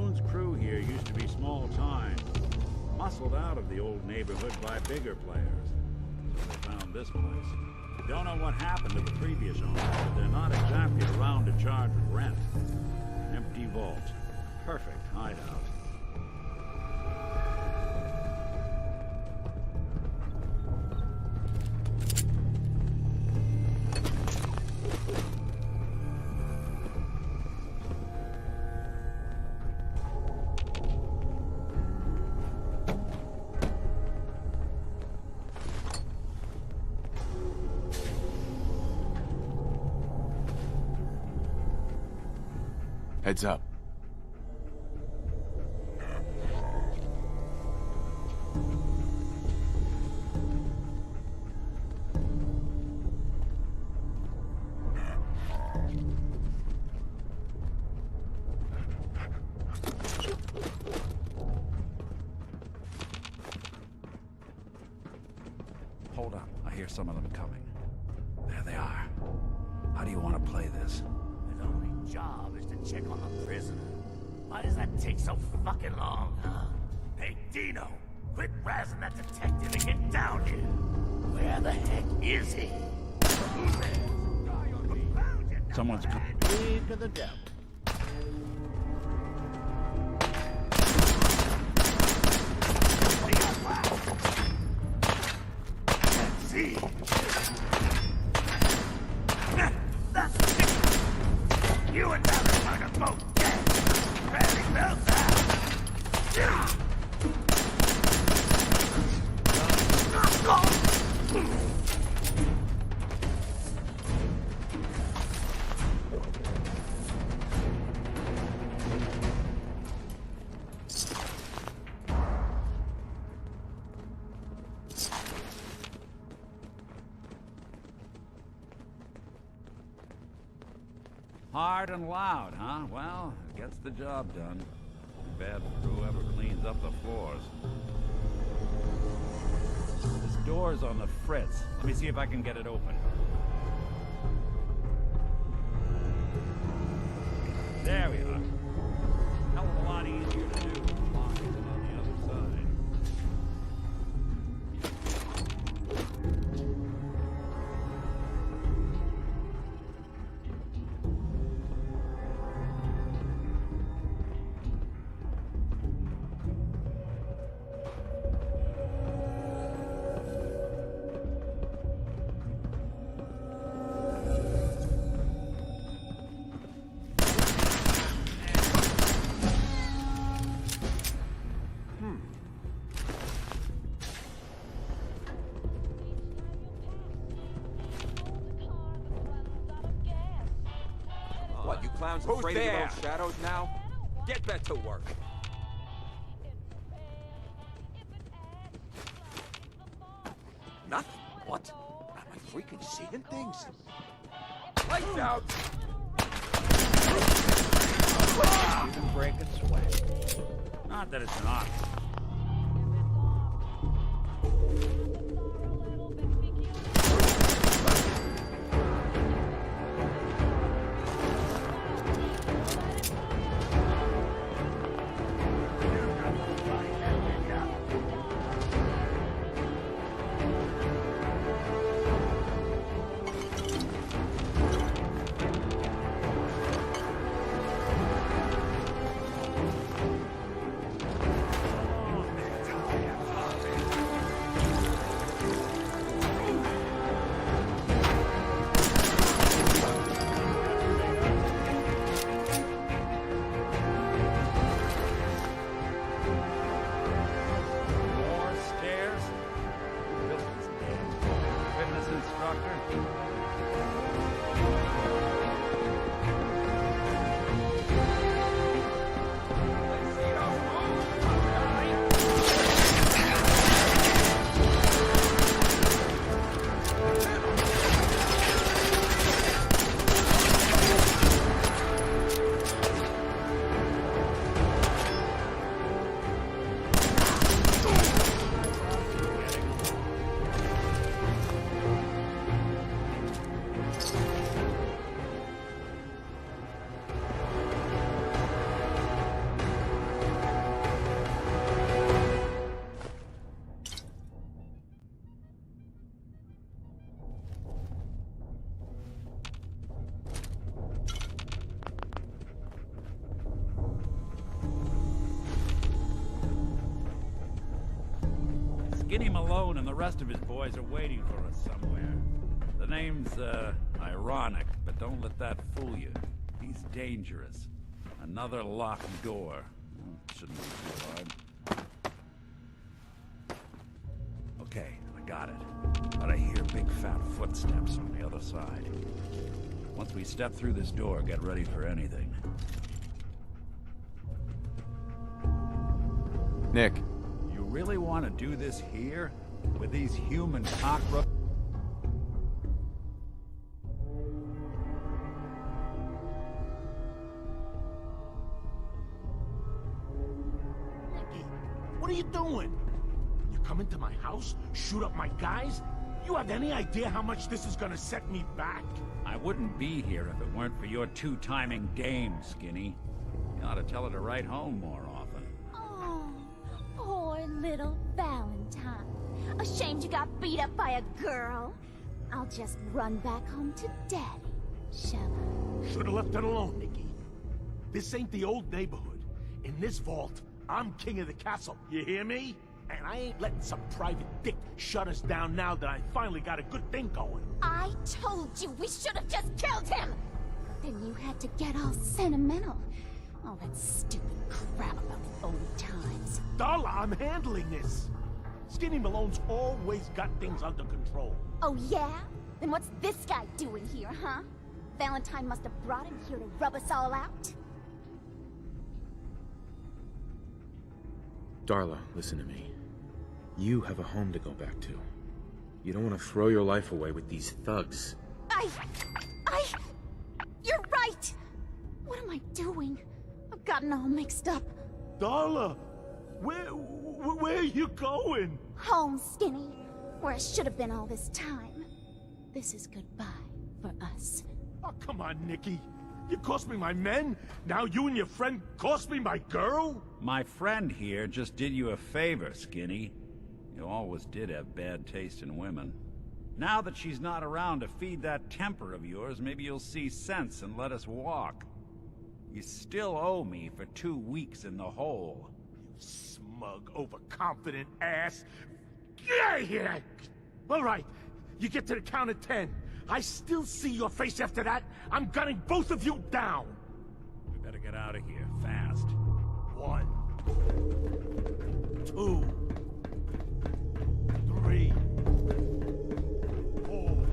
Jones' crew here used to be small time, muscled out of the old neighborhood by bigger players. So they found this place. Don't know what happened to the previous owners, but they're not exactly around to charge rent. Empty vault. Perfect hideout. Heads up. Hold up. I hear some of them coming. There they are. How do you want to play this? His only job is to check on the prisoner. Why does that take so fucking long, huh? Hey, Dino, quit razzing that detective and get down here. Where the heck is he? Who's there? Someone's coming. Lead to the devil. Let's see. That's it. You and that are both dead. Ready, bells out. Hard and loud, huh? Well, it gets the job done. Bad for whoever cleans up the floors. This door's on the fritz. Let me see if I can get it open. There we are. Hell of a lot easier to do with locks on the other side. What, you clowns afraid of your own shadows now? Get back to work. Nothing? What? Am I freaking seeing things? Lights out! Even break a sweat. Not that it's not. Skinny Malone and the rest of his boys are waiting for us somewhere. The name's, ironic, but don't let that fool you. He's dangerous. Another locked door. Shouldn't be too hard. Okay, I got it. But I hear big fat footsteps on the other side. Once we step through this door, get ready for anything. Nick. You really want to do this here? With these human cockroaches? What are you doing? You come into my house, shoot up my guys? You have any idea how much this is gonna set me back? I wouldn't be here if it weren't for your two-timing dame, Skinny. You ought to tell her to write home more often. Oh, poor little Valentine. Ashamed you got beat up by a girl? I'll just run back home to Daddy, shall I? Should've left it alone, Nikki. This ain't the old neighborhood. In this vault, I'm king of the castle. You hear me? And I ain't letting some private dick shut us down now that I finally got a good thing going. I told you we should have just killed him! Then you had to get all sentimental. All that stupid crap about the old times. Darla, I'm handling this. Skinny Malone's always got things under control. Oh yeah? Then what's this guy doing here, huh? Valentine must have brought him here to rub us all out? Darla, listen to me. You have a home to go back to. You don't want to throw your life away with these thugs. You're right! What am I doing? I've gotten all mixed up. Darla, where are you going? Home, Skinny. Where I should have been all this time. This is goodbye for us. Oh, come on, Nikki. You cost me my men, now you and your friend cost me my girl? My friend here just did you a favor, Skinny. You always did have bad taste in women. Now that she's not around to feed that temper of yours, maybe you'll see sense and let us walk. You still owe me for 2 weeks in the hole. You smug, overconfident ass. Get out of here! All right, you get to the count of 10. I still see your face after that. I'm gunning both of you down. We better get out of here, fast. 1, 2, 3, 4,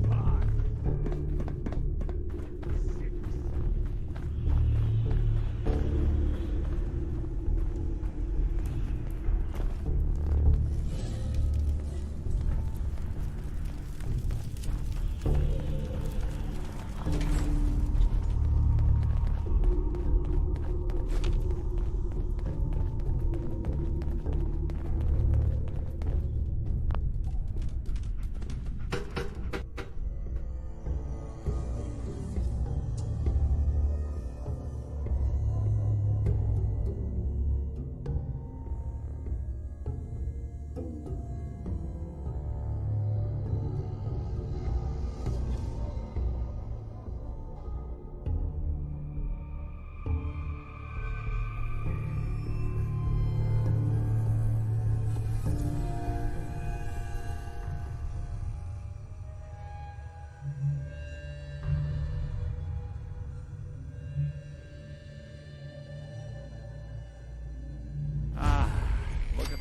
5, 6.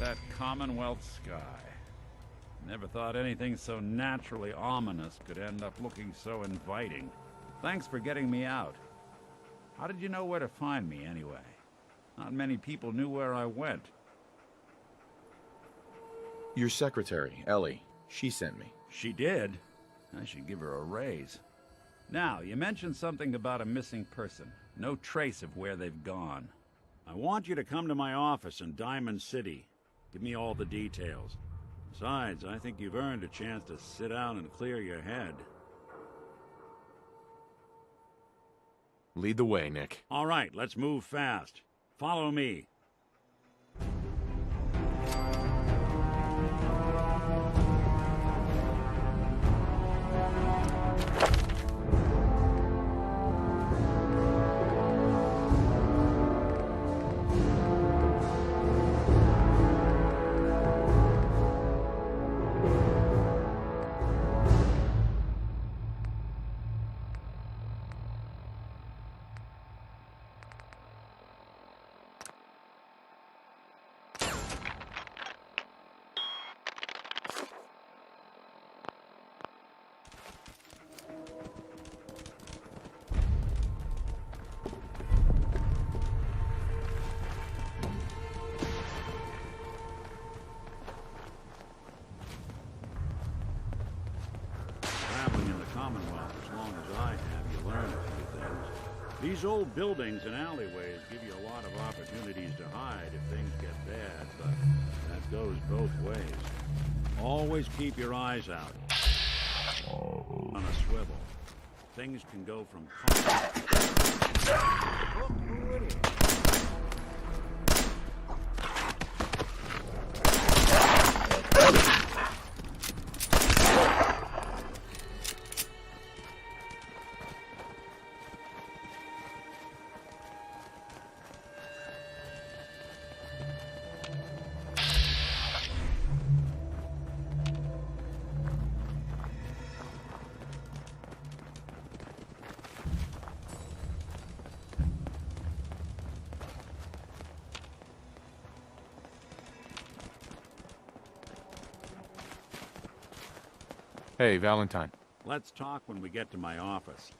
That Commonwealth sky. Never thought anything so naturally ominous could end up looking so inviting. Thanks for getting me out. How did you know where to find me, anyway? Not many people knew where I went. Your secretary, Ellie, she sent me. She did? I should give her a raise. Now, you mentioned something about a missing person. No trace of where they've gone. I want you to come to my office in Diamond City. Give me all the details. Besides, I think you've earned a chance to sit down and clear your head. Lead the way, Nick. All right, let's move fast. Follow me. Commonwealth as long as I have, you learn a few things. These old buildings and alleyways give you a lot of opportunities to hide if things get bad, but that goes both ways. Always keep your eyes out. On a swivel. Things can go from... Hey, Valentine. Let's talk when we get to my office.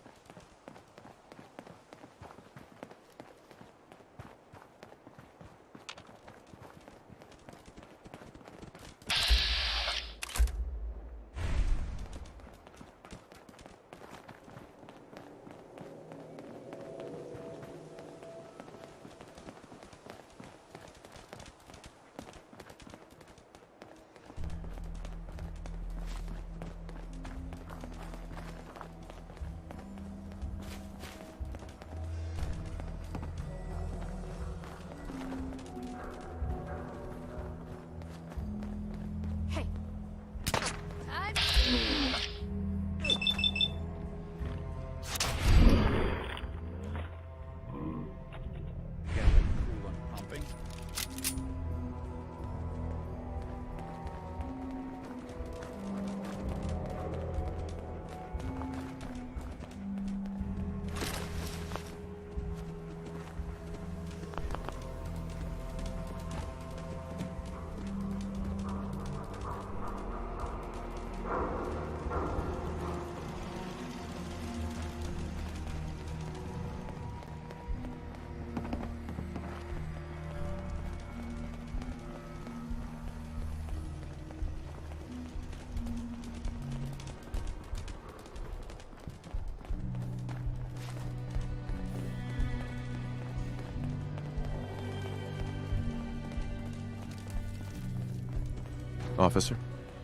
Officer?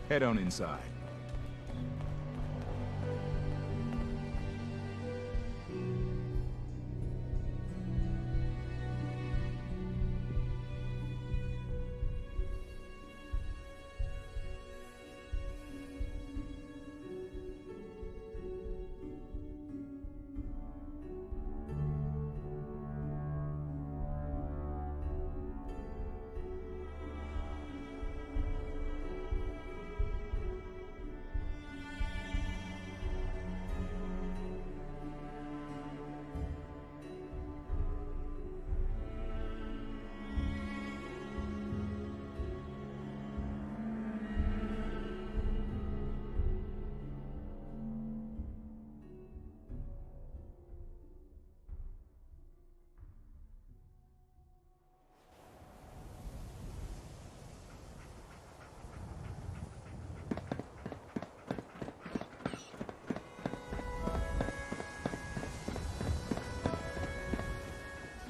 Head on inside.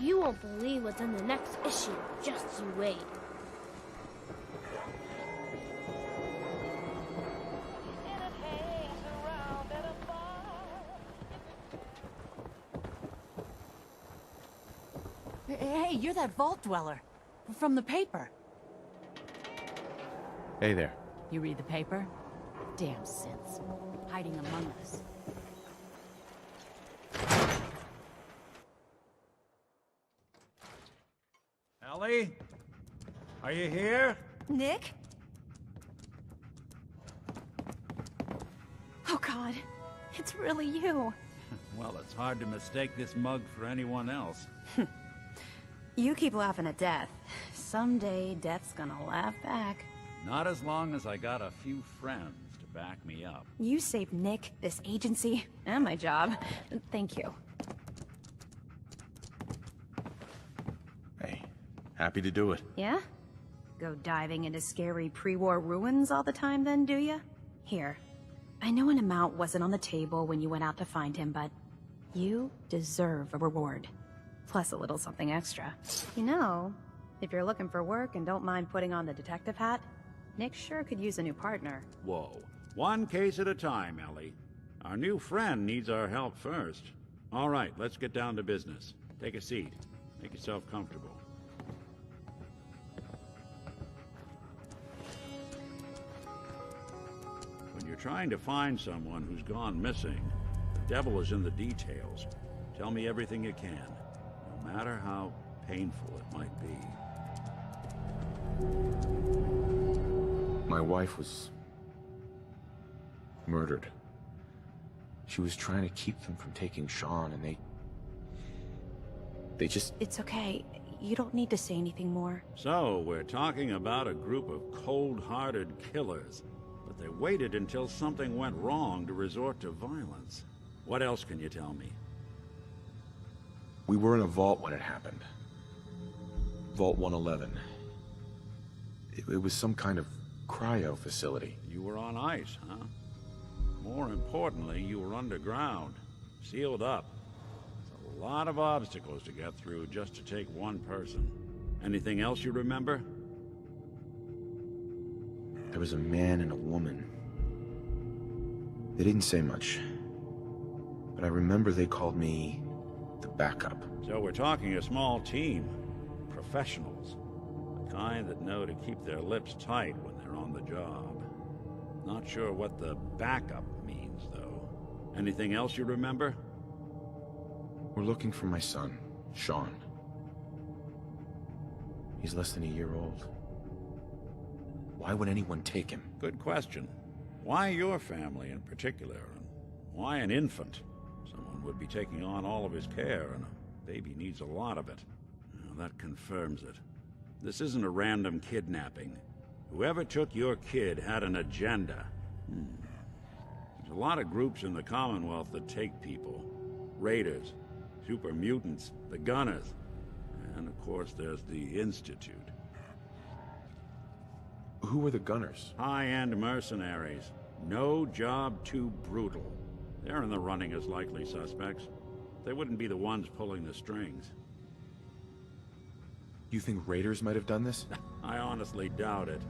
You won't believe what's in the next issue. Just you wait. Hey, you're that vault dweller. From the paper. Hey there. You read the paper? Damn synths. Hiding among us. Ellie? Are you here? Nick? Oh God, it's really you. Well, it's hard to mistake this mug for anyone else. You keep laughing at death. Someday, death's gonna laugh back. Not as long as I got a few friends to back me up. You saved Nick, this agency, and my job. Thank you. Hey, happy to do it. Yeah? Go diving into scary pre-war ruins all the time then, do ya? Here. I know an amount wasn't on the table when you went out to find him, but you deserve a reward. Plus a little something extra. You know, if you're looking for work and don't mind putting on the detective hat, Nick sure could use a new partner. Whoa. One case at a time, Ellie. Our new friend needs our help first. All right, let's get down to business. Take a seat. Make yourself comfortable. When you're trying to find someone who's gone missing, the devil is in the details. Tell me everything you can, no matter how painful it might be. My wife was murdered. She was trying to keep them from taking Sean, and they just... It's okay. You don't need to say anything more. So, we're talking about a group of cold-hearted killers, but they waited until something went wrong to resort to violence. What else can you tell me? We were in a vault when it happened. Vault 111. It was some kind of cryo facility. You were on ice, huh? More importantly, you were underground, sealed up. It's a lot of obstacles to get through just to take one person. Anything else you remember? There was a man and a woman. They didn't say much, but I remember they called me the backup. So we're talking a small team. Professionals. The kind that know to keep their lips tight when they're on the job. Not sure what the backup means, though. Anything else you remember? We're looking for my son, Sean. He's less than a year old. Why would anyone take him? Good question. Why your family in particular? And why an infant? Someone would be taking on all of his care, and a baby needs a lot of it. Well, that confirms it. This isn't a random kidnapping. Whoever took your kid had an agenda. There's a lot of groups in the Commonwealth that take people. Raiders, super mutants, the Gunners, and of course there's the Institute. Who are the Gunners? High-end mercenaries. No job too brutal. They're in the running as likely suspects. They wouldn't be the ones pulling the strings. You think raiders might have done this? I honestly doubt it.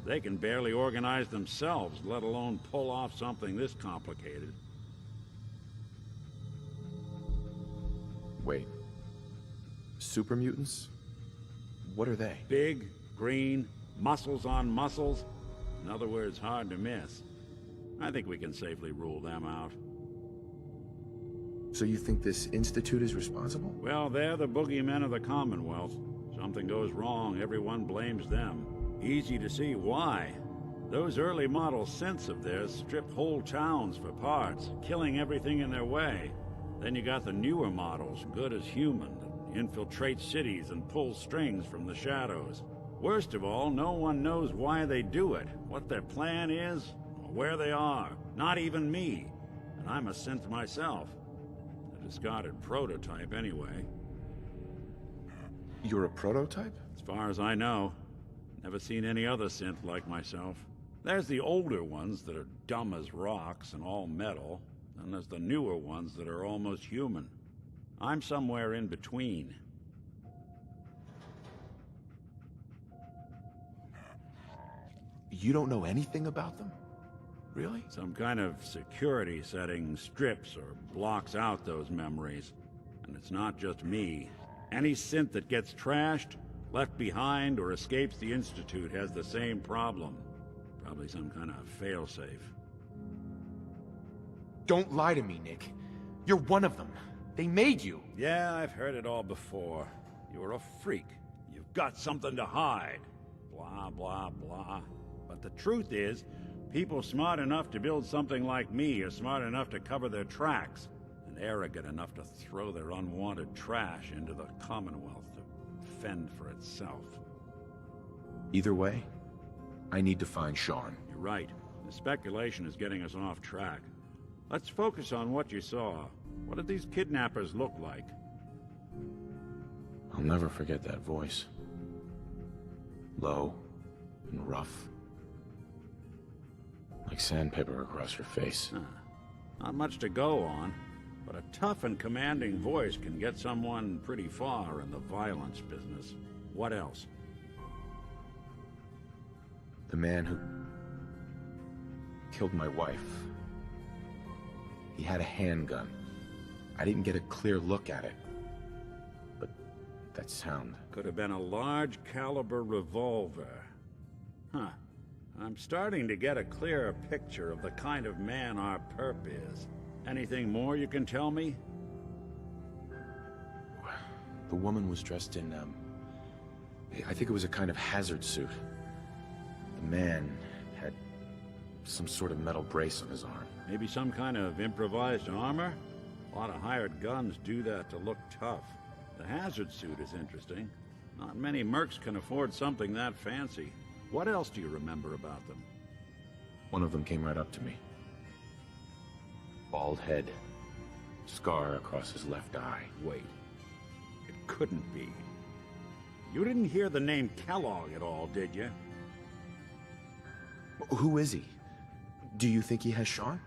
They can barely organize themselves, let alone pull off something this complicated. Wait. Super mutants? What are they? Big, green, muscles on muscles. In other words, hard to miss. I think we can safely rule them out. So you think this Institute is responsible? Well, they're the boogeymen of the Commonwealth. Something goes wrong, everyone blames them. Easy to see why. Those early model synths of theirs strip whole towns for parts, killing everything in their way. Then you got the newer models, good as human, that infiltrate cities and pull strings from the shadows. Worst of all, no one knows why they do it, what their plan is, or where they are. Not even me. And I'm a synth myself. A discarded prototype anyway. You're a prototype? As far as I know. Never seen any other synth like myself. There's the older ones that are dumb as rocks and all metal, and there's the newer ones that are almost human. I'm somewhere in between. You don't know anything about them? Really? Some kind of security setting strips or blocks out those memories. And it's not just me. Any synth that gets trashed, left behind, or escapes the Institute has the same problem. Probably some kind of failsafe. Don't lie to me, Nick. You're one of them. They made you. Yeah, I've heard it all before. You're a freak. You've got something to hide. Blah, blah, blah. But the truth is, people smart enough to build something like me are smart enough to cover their tracks, and arrogant enough to throw their unwanted trash into the Commonwealth to fend for itself. Either way, I need to find Sean. You're right. The speculation is getting us off track. Let's focus on what you saw. What did these kidnappers look like? I'll never forget that voice. Low and rough. Like sandpaper across your face. Not much to go on, but a tough and commanding voice can get someone pretty far in the violence business. What else? The man who killed my wife. He had a handgun. I didn't get a clear look at it. But that sound... Could have been a large caliber revolver. Huh. I'm starting to get a clearer picture of the kind of man our perp is. Anything more you can tell me? The woman was dressed in, I think it was a kind of hazard suit. The man had some sort of metal brace on his arm. Maybe some kind of improvised armor? A lot of hired guns do that to look tough. The hazard suit is interesting. Not many mercs can afford something that fancy. What else do you remember about them? One of them came right up to me. Bald head. Scar across his left eye. Wait. It couldn't be. You didn't hear the name Kellogg at all, did you? Who is he? Do you think he has Sean?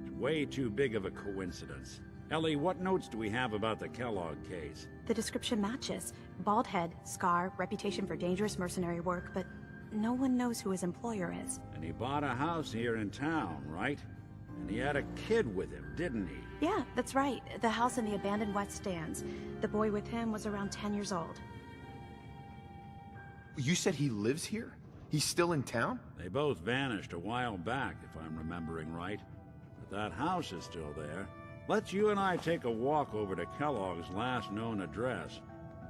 It's way too big of a coincidence. Ellie, what notes do we have about the Kellogg case? The description matches. Bald head, scar, reputation for dangerous mercenary work, but no one knows who his employer is. And he bought a house here in town, right? And he had a kid with him, didn't he? Yeah, that's right. The house in the abandoned West Stands. The boy with him was around 10 years old. You said he lives here? He's still in town? They both vanished a while back, if I'm remembering right. But that house is still there. Let's you and I take a walk over to Kellogg's last known address.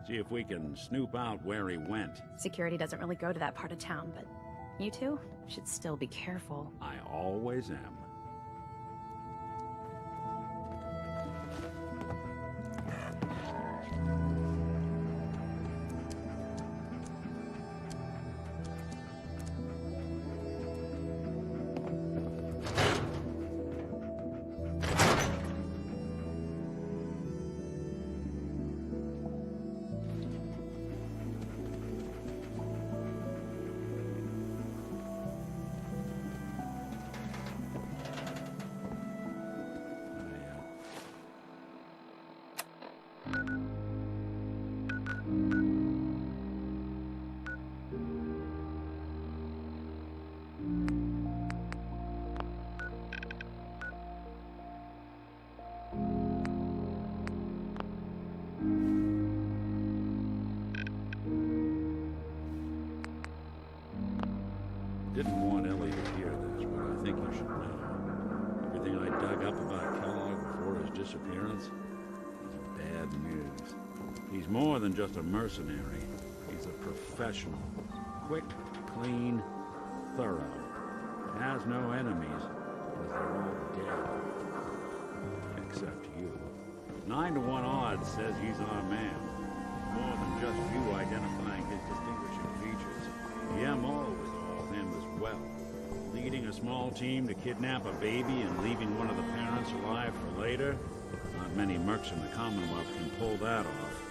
See if we can snoop out where he went. Security doesn't really go to that part of town, but you two should still be careful. I always am. Didn't want Ellie to hear this, but I think you should know. Everything I dug up about Kellogg before his disappearance is bad news. He's more than just a mercenary. He's a professional. Quick, clean, thorough. Has no enemies, because they're all dead. Except you. 9 to 1 odds says he's our man. More than just you identifying his distinguishing features. The MO is all him as well. Leading a small team to kidnap a baby and leaving one of the parents alive for later? Not many mercs in the Commonwealth can pull that off.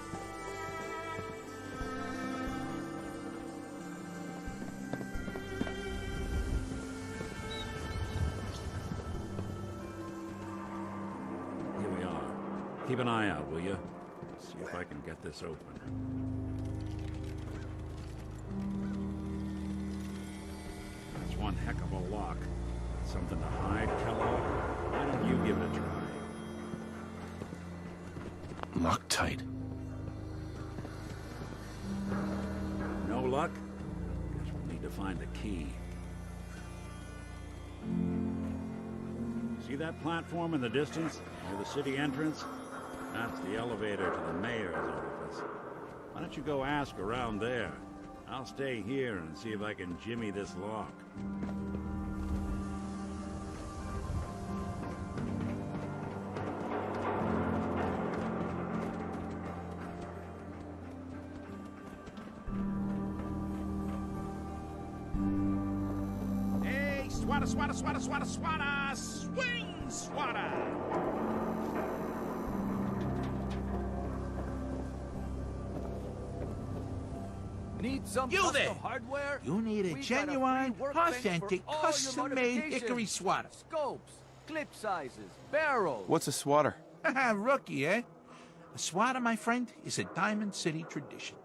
Here we are. Keep an eye out, will you? See if I can get this open. That's one heck of a lock. Something to hide, Kellogg? Why don't you give it a try? Locked tight. No luck? Guess we'll need to find the key. See that platform in the distance, near the city entrance? That's the elevator to the mayor's office. Why don't you go ask around there? I'll stay here and see if I can jimmy this lock. Hey, swatter, swatter, swatter, swatter, swatter! Swing, swatter! Need some You custom there! hardware? You need a We've got genuine, free workbench for authentic, all your custom-made modifications. hickory swatter. Scopes, clip sizes, barrels. What's a swatter? Rookie, eh? A swatter, my friend, is a Diamond City tradition.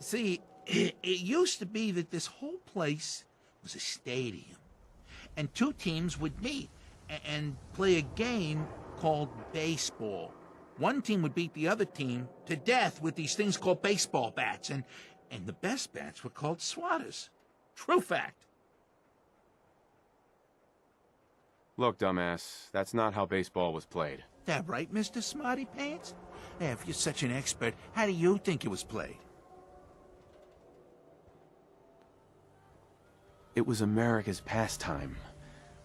See, it used to be that this whole place was a stadium, and two teams would meet and play a game called baseball. One team would beat the other team to death with these things called baseball bats, and the best bats were called swatters. True fact. Look, dumbass, that's not how baseball was played. That right, Mr. Smarty Pants? Yeah, if you're such an expert, how do you think it was played? It was America's pastime.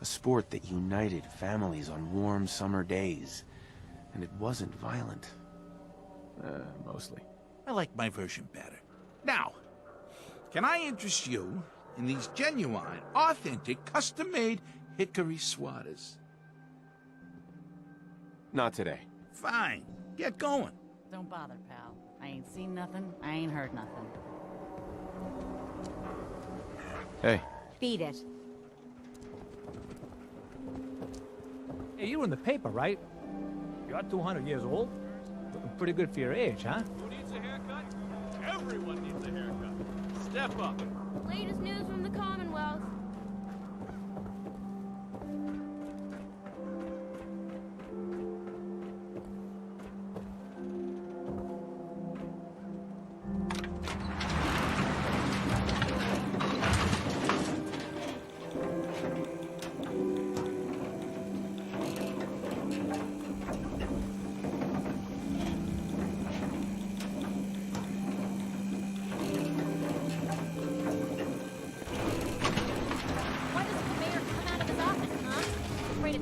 A sport that united families on warm summer days. And it wasn't violent. Mostly. I like my version better. Now, can I interest you in these genuine, authentic, custom-made hickory swatters? Not today. Fine. Get going. Don't bother, pal. I ain't seen nothing, I ain't heard nothing. Hey. Beat it. Hey, you were in the paper, right? You're 200 years old? Looking pretty good for your age, huh? Who needs a haircut? Everyone needs a haircut. Step up. Latest news from the Commonwealth.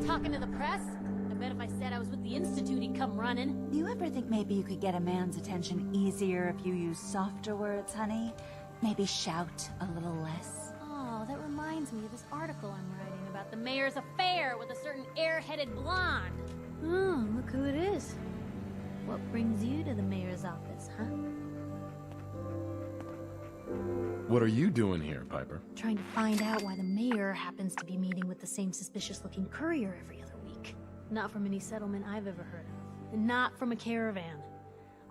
Talking to the press? I bet if I said I was with the Institute, he'd come running. You ever think maybe you could get a man's attention easier if you use softer words, honey? Maybe shout a little less? Oh, that reminds me of this article I'm writing about the mayor's affair with a certain air-headed blonde. Oh, look who it is. What brings you to the mayor's office, huh? What are you doing here, Piper? Trying to find out why the mayor happens to be meeting with the same suspicious-looking courier every other week. Not from any settlement I've ever heard of. And not from a caravan.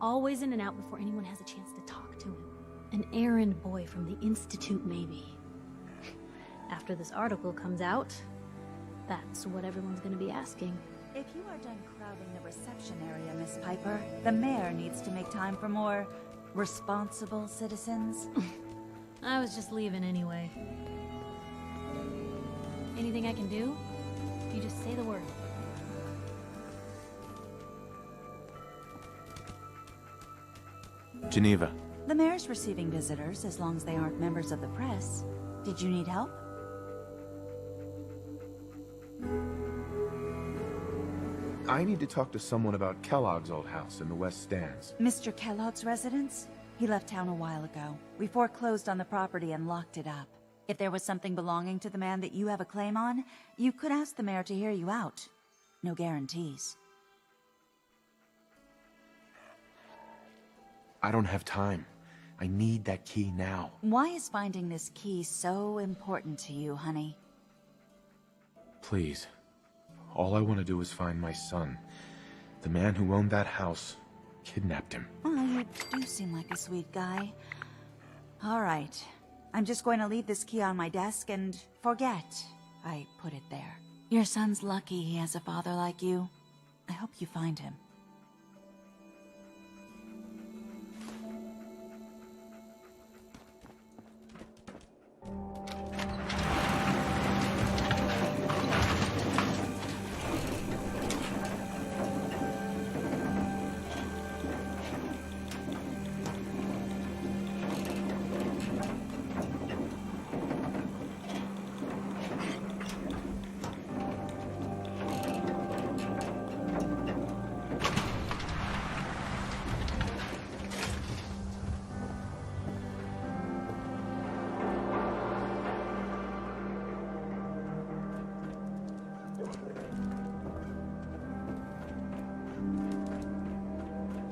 Always in and out before anyone has a chance to talk to him. An errand boy from the Institute, maybe. After this article comes out, that's what everyone's gonna be asking. If you are done crowding the reception area, Miss Piper, the mayor needs to make time for more responsible citizens. I was just leaving anyway. Anything I can do? You just say the word. Geneva. The mayor's receiving visitors as long as they aren't members of the press. Did you need help? I need to talk to someone about Kellogg's old house in the West Stands. Mr. Kellogg's residence? He left town a while ago. We foreclosed on the property and locked it up. If there was something belonging to the man that you have a claim on, you could ask the mayor to hear you out. No guarantees. I don't have time. I need that key now. Why is finding this key so important to you, honey? Please. All I want to do is find my son. The man who owned that house kidnapped him. Well, you do seem like a sweet guy. All right. I'm just going to leave this key on my desk and forget I put it there. Your son's lucky he has a father like you. I hope you find him.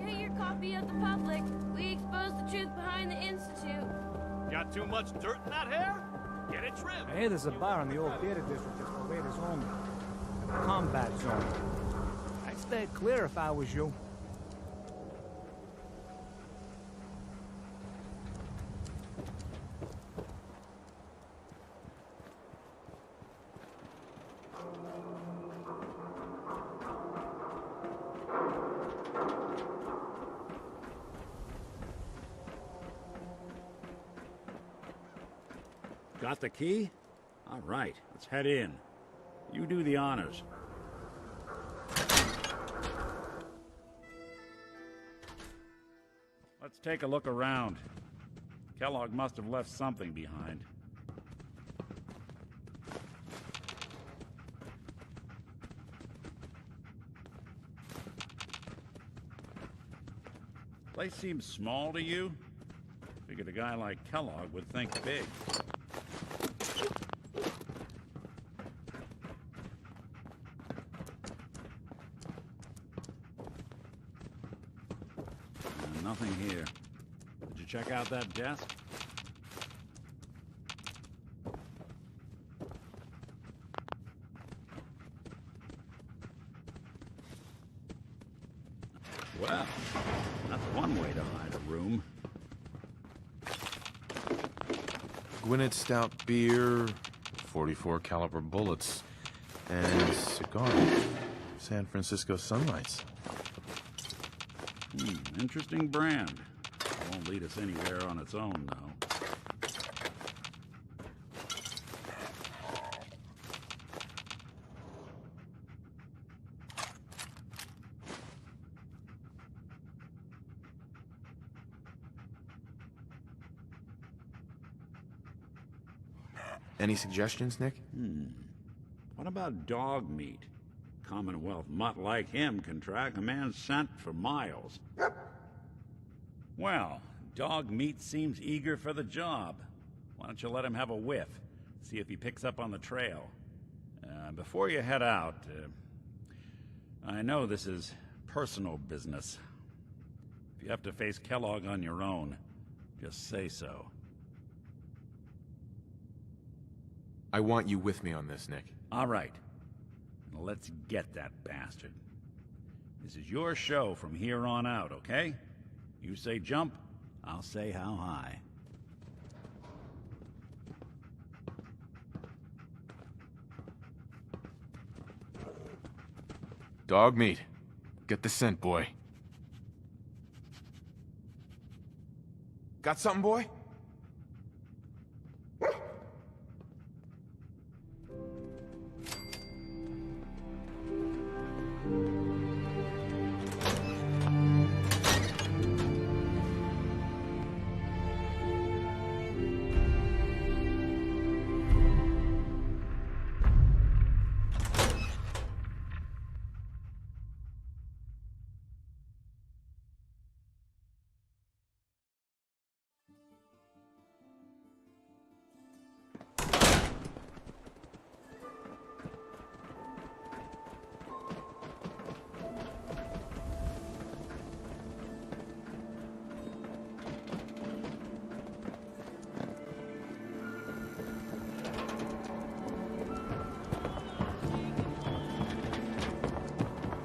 Get your copy of the public. We expose the truth behind the Institute. Got too much dirt in that hair? Get it trimmed. I hear there's a bar in the old theater district that's the Raiders' home. A combat zone. I'd stay clear if I was you. Got the key? All right, let's head in. You do the honors. Let's take a look around. Kellogg must have left something behind. Place seems small to you? Figured a guy like Kellogg would think big. Nothing here. Did you check out that desk? Well, that's one way to hide a room. Gwinnett stout beer, 44 caliber bullets, and cigar. San Francisco Sunlights. Interesting brand. Won't lead us anywhere on its own, though. Any suggestions, Nick? What about dog meat? Commonwealth mutt like him can track a man's scent for miles. Well, dog meat seems eager for the job. Why don't you let him have a whiff? See if he picks up on the trail. Before you head out, I know this is personal business. If you have to face Kellogg on your own, just say so. I want you with me on this, Nick. All right. Now let's get that bastard. This is your show from here on out, okay? You say jump, I'll say how high. Dog meat. Get the scent, boy. Got something, boy?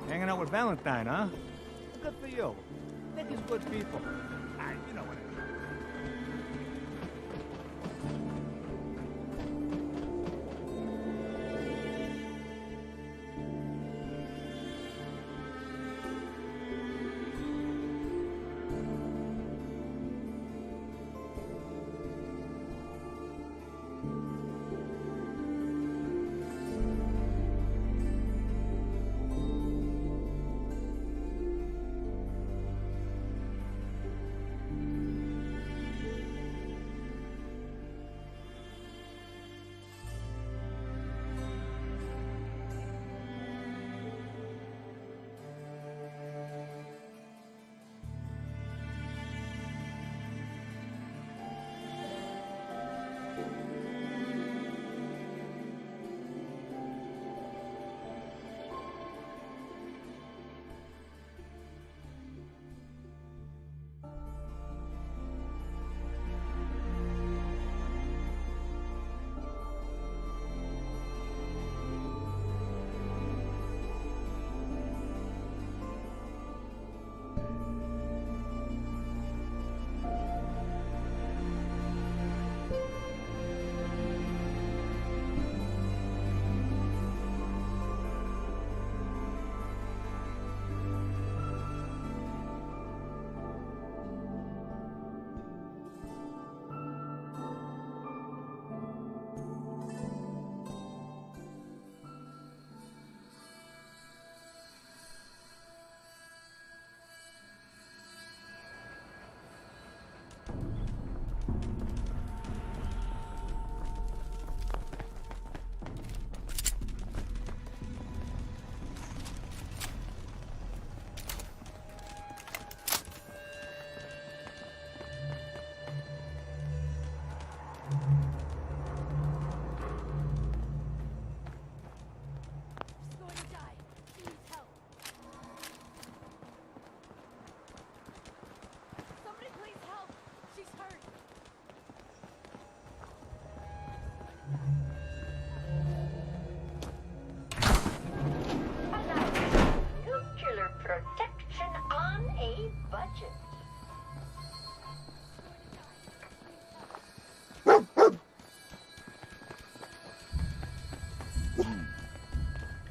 Hanging out with Valentine, huh? Good for you. Nick is good people. You know what I mean.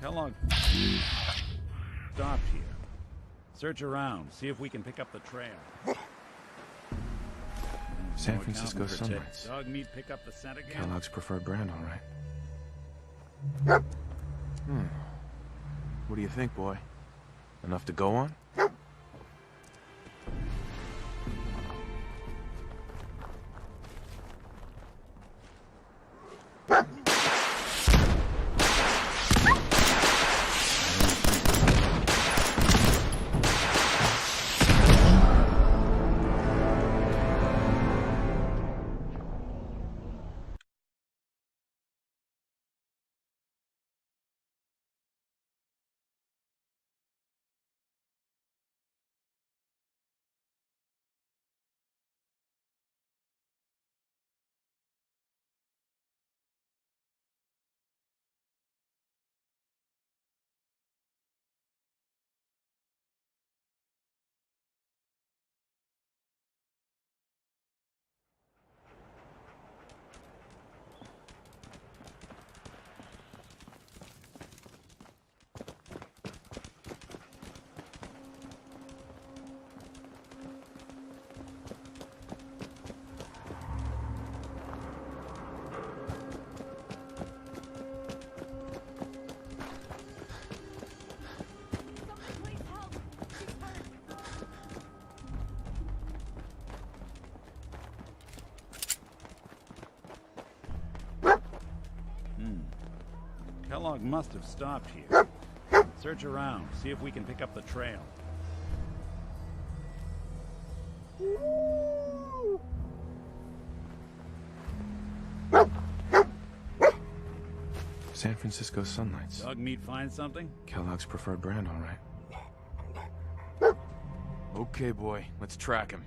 Kellogg. Stop here. Search around. See if we can pick up the trail. San Francisco Sunlights. Dog meat pick up the scent again? Kellogg's preferred brand, all right. What do you think, boy? Enough to go on? Kellogg must have stopped here. Search around. See if we can pick up the trail. San Francisco Sunlights. Dog meat find something? Kellogg's preferred brand, all right. Okay, boy. Let's track him.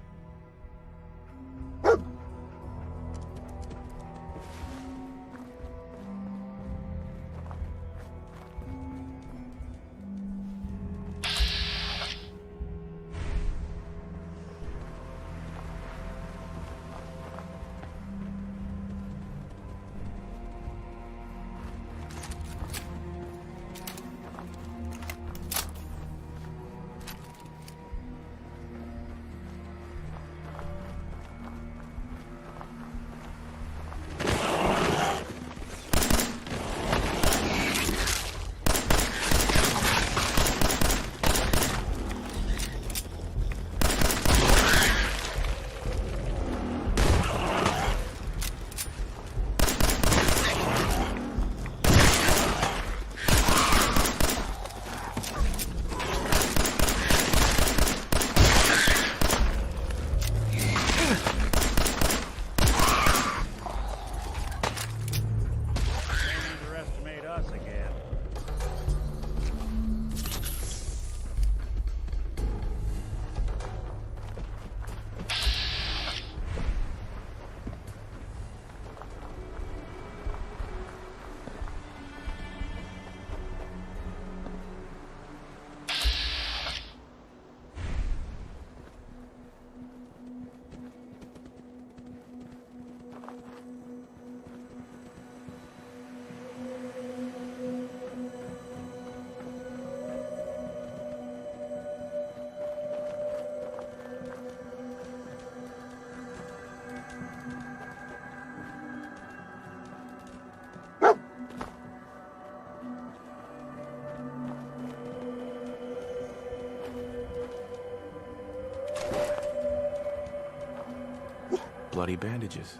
Bloody bandages.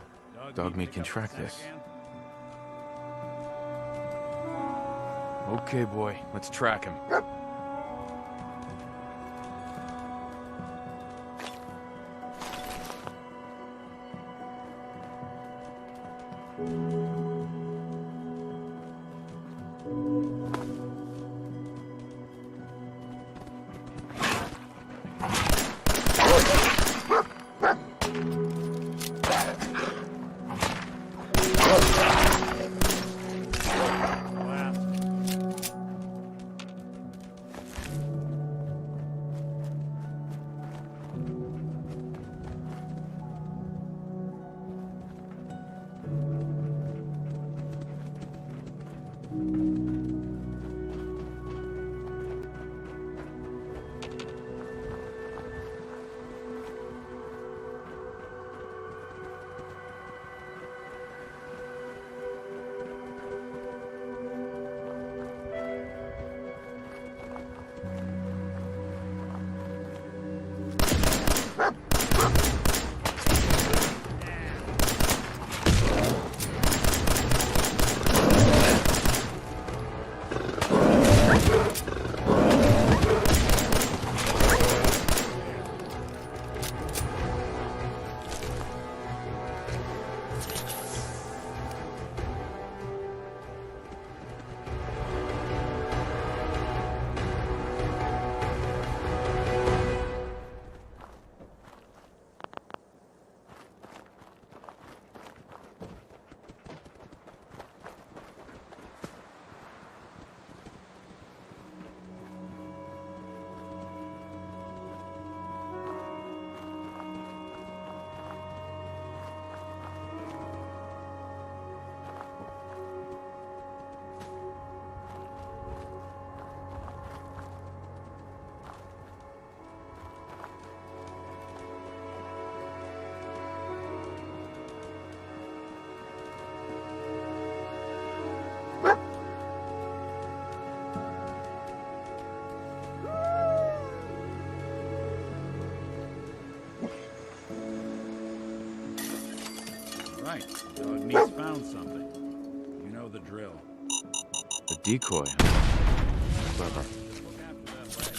Dog meat can track this. Okay, boy. Let's track him. Right. Dog meat's found something. You know the drill. A decoy. Clever. Look after that leg.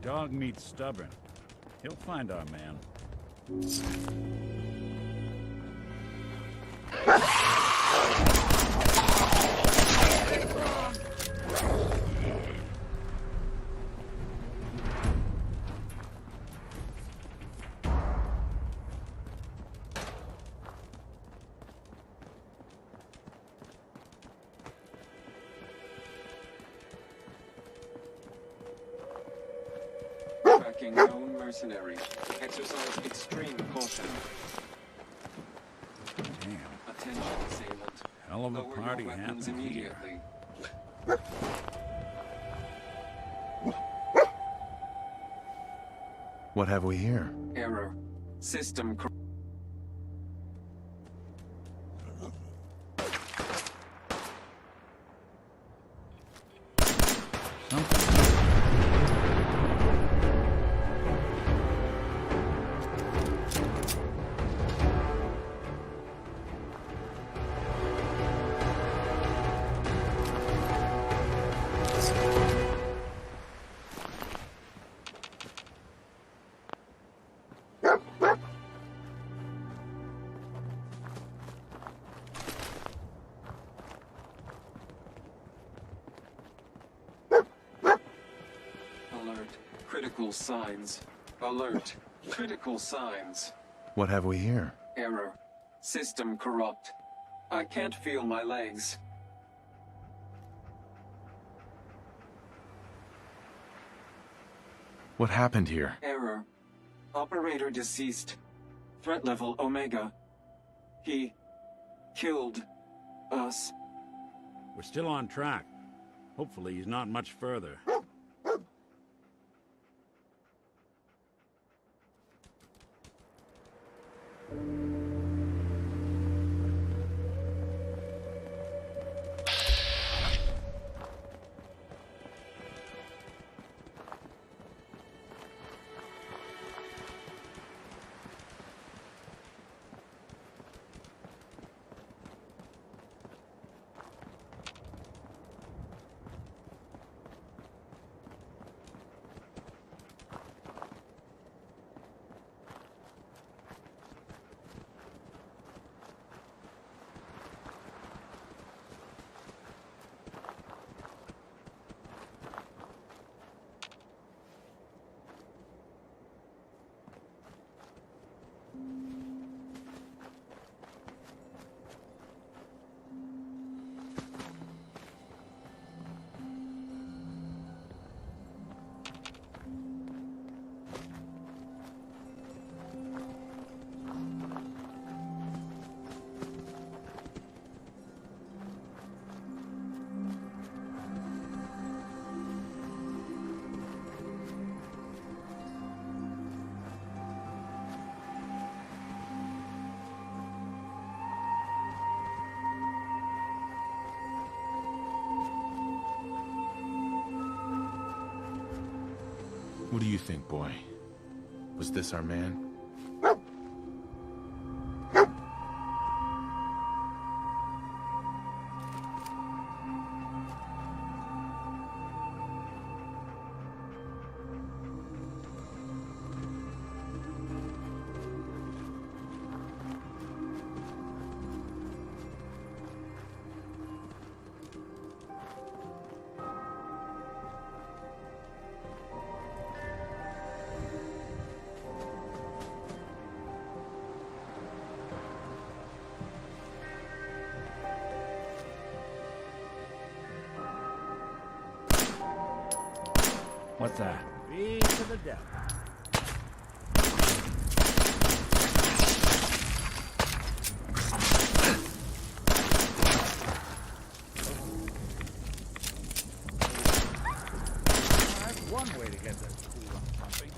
Dog meat's stubborn. He'll find our man. Tracking known mercenary. Exercise extreme caution. Damn. Attention, assailant. Hell of a Lower party your weapons happened here. immediately. What have we here? Error. System corrupted. Critical signs. Alert. Critical signs. What have we here? Error. System corrupt. I can't feel my legs. What happened here? Error. Operator deceased. Threat level Omega. He killed us. We're still on track. Hopefully he's not much further. What do you think, boy? Was this our man? What's that? Be to the devil. That's one way to get the cool pumping.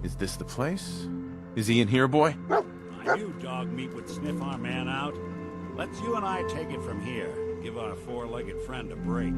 Is this the place? Is he in here, boy? I knew dog meat would sniff our man out. Let's you and I take it from here. Give our four-legged friend a break.